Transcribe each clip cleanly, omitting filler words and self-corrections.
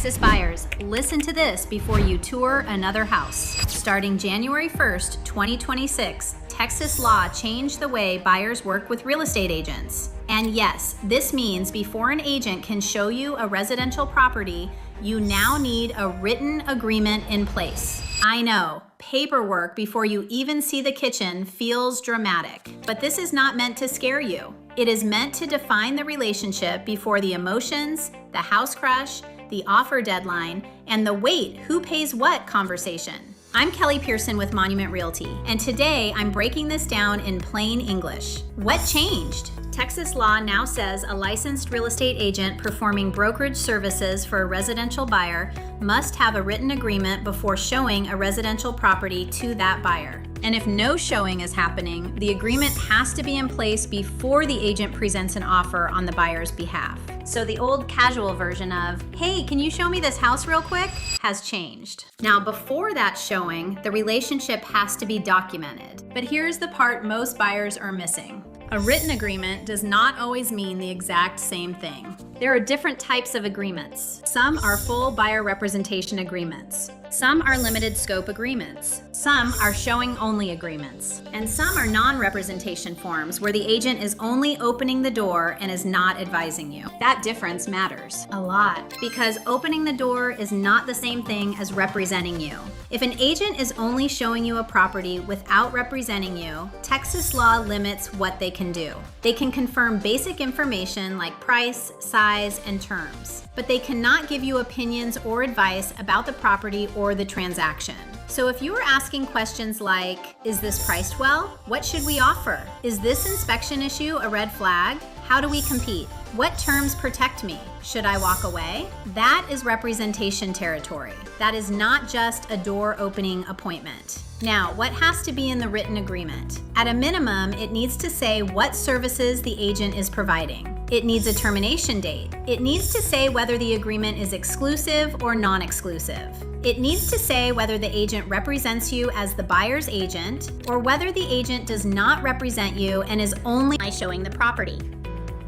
Texas buyers, listen to this before you tour another house. Starting January 1st, 2026, Texas law changed the way buyers work with real estate agents. And yes, this means before an agent can show you a residential property, you now need a written agreement in place. I know, paperwork before you even see the kitchen feels dramatic, but this is not meant to scare you. It is meant to define the relationship before the emotions, the house crush, the offer deadline, and the wait, who pays what conversation. I'm Kelly Pearson with Monument Realty, and today I'm breaking this down in plain English. What changed? Texas law now says a licensed real estate agent performing brokerage services for a residential buyer must have a written agreement before showing a residential property to that buyer. And if no showing is happening, the agreement has to be in place before the agent presents an offer on the buyer's behalf. So the old casual version of, hey, can you show me this house real quick, has changed. Now, before that showing, the relationship has to be documented. But here's the part most buyers are missing. A written agreement does not always mean the exact same thing. There are different types of agreements. Some are full buyer representation agreements. Some are limited scope agreements. Some are showing only agreements. And some are non-representation forms where the agent is only opening the door and is not advising you. That difference matters a lot because opening the door is not the same thing as representing you. If an agent is only showing you a property without representing you, Texas law limits what they can do. They can confirm basic information like price, size, and terms, but they cannot give you opinions or advice about the property or the transaction. So if you are asking questions like, is this priced well? What should we offer? Is this inspection issue a red flag? How do we compete? What terms protect me? Should I walk away? That is representation territory. That is not just a door opening appointment. Now, what has to be in the written agreement? At a minimum, it needs to say what services the agent is providing. It needs a termination date. It needs to say whether the agreement is exclusive or non-exclusive. It needs to say whether the agent represents you as the buyer's agent or whether the agent does not represent you and is only showing the property.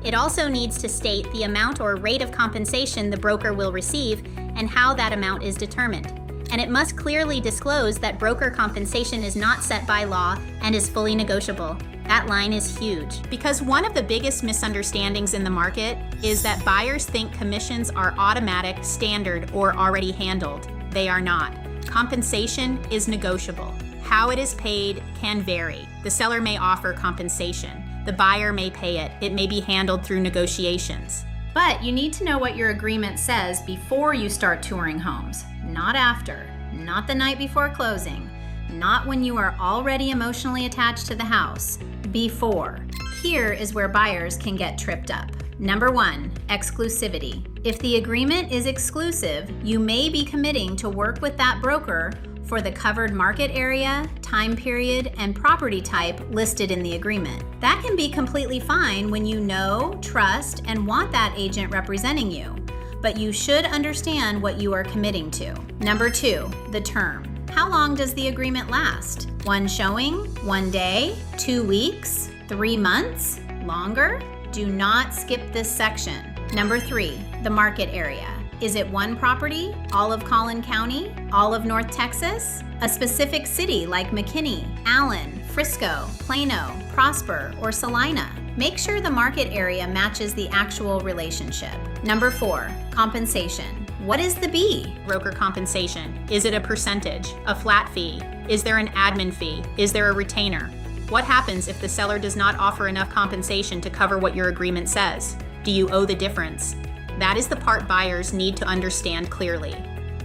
It also needs to state the amount or rate of compensation the broker will receive and how that amount is determined. And it must clearly disclose that broker compensation is not set by law and is fully negotiable. That line is huge. Because one of the biggest misunderstandings in the market is that buyers think commissions are automatic, standard, or already handled. They are not. Compensation is negotiable. How it is paid can vary. The seller may offer compensation. The buyer may pay it. It may be handled through negotiations. But you need to know what your agreement says before you start touring homes, not after, not the night before closing, not when you are already emotionally attached to the house, before. Here is where buyers can get tripped up. Number 1, exclusivity. If the agreement is exclusive, you may be committing to work with that broker for the covered market area, time period, and property type listed in the agreement. That can be completely fine when you know, trust, and want that agent representing you, but you should understand what you are committing to. Number 2, the term. How long does the agreement last? 1 showing, 1 day, 2 weeks, 3 months, longer? Do not skip this section. Number 3, the market area. Is it one property, all of Collin County, all of North Texas? A specific city like McKinney, Allen, Frisco, Plano, Prosper, or Celina? Make sure the market area matches the actual relationship. Number 4, compensation. What is the B? Broker compensation. Is it a percentage, a flat fee? Is there an admin fee? Is there a retainer? What happens if the seller does not offer enough compensation to cover what your agreement says? Do you owe the difference? That is the part buyers need to understand clearly.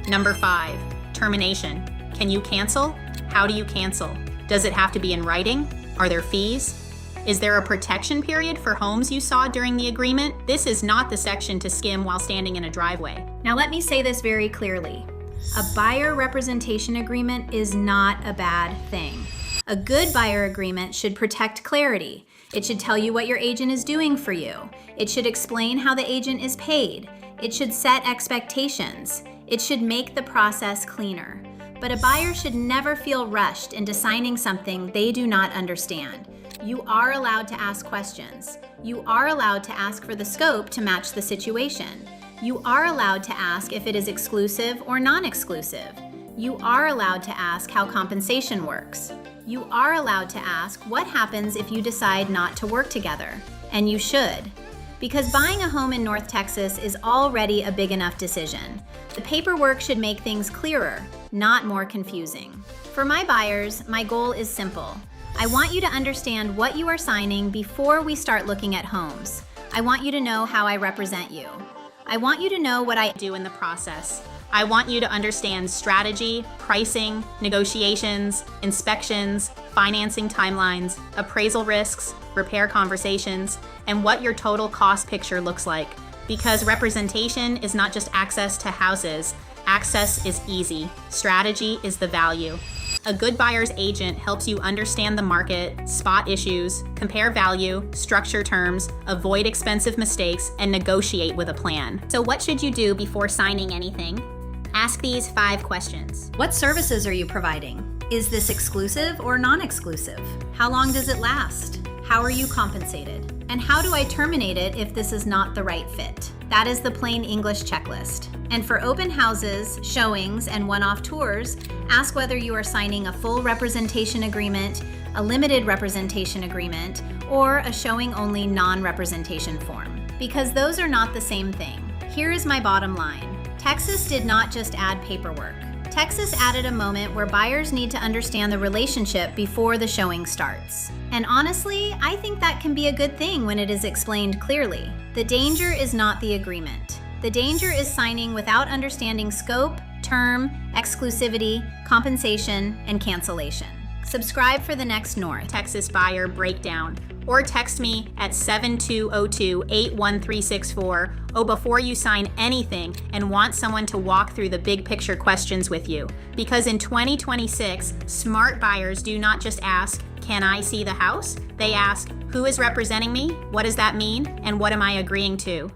Number 5, termination. Can you cancel? How do you cancel? Does it have to be in writing? Are there fees? Is there a protection period for homes you saw during the agreement? This is not the section to skim while standing in a driveway. Now let me say this very clearly. A buyer representation agreement is not a bad thing. A good buyer agreement should protect clarity. It should tell you what your agent is doing for you. It should explain how the agent is paid. It should set expectations. It should make the process cleaner. But a buyer should never feel rushed into signing something they do not understand. You are allowed to ask questions. You are allowed to ask for the scope to match the situation. You are allowed to ask if it is exclusive or non-exclusive. You are allowed to ask how compensation works. You are allowed to ask what happens if you decide not to work together. And you should. Because buying a home in North Texas is already a big enough decision. The paperwork should make things clearer, not more confusing. For my buyers, my goal is simple. I want you to understand what you are signing before we start looking at homes. I want you to know how I represent you. I want you to know what I do in the process. I want you to understand strategy, pricing, negotiations, inspections, financing timelines, appraisal risks, repair conversations, and what your total cost picture looks like. Because representation is not just access to houses. Access is easy. Strategy is the value. A good buyer's agent helps you understand the market, spot issues, compare value, structure terms, avoid expensive mistakes, and negotiate with a plan. So what should you do before signing anything? Ask these 5 questions. What services are you providing? Is this exclusive or non-exclusive? How long does it last? How are you compensated? And how do I terminate it if this is not the right fit? That is the plain English checklist. And for open houses, showings, and one-off tours, ask whether you are signing a full representation agreement, a limited representation agreement, or a showing-only non-representation form. Because those are not the same thing. Here is my bottom line. Texas did not just add paperwork. Texas added a moment where buyers need to understand the relationship before the showing starts. And honestly, I think that can be a good thing when it is explained clearly. The danger is not the agreement. The danger is signing without understanding scope, term, exclusivity, compensation, and cancellation. Subscribe for the next North Texas buyer breakdown, or text me at 7202-81364 before you sign anything and want someone to walk through the big picture questions with you. Because in 2026, smart buyers do not just ask, "Can I see the house?" They ask, "Who is representing me? What does that mean? And what am I agreeing to?"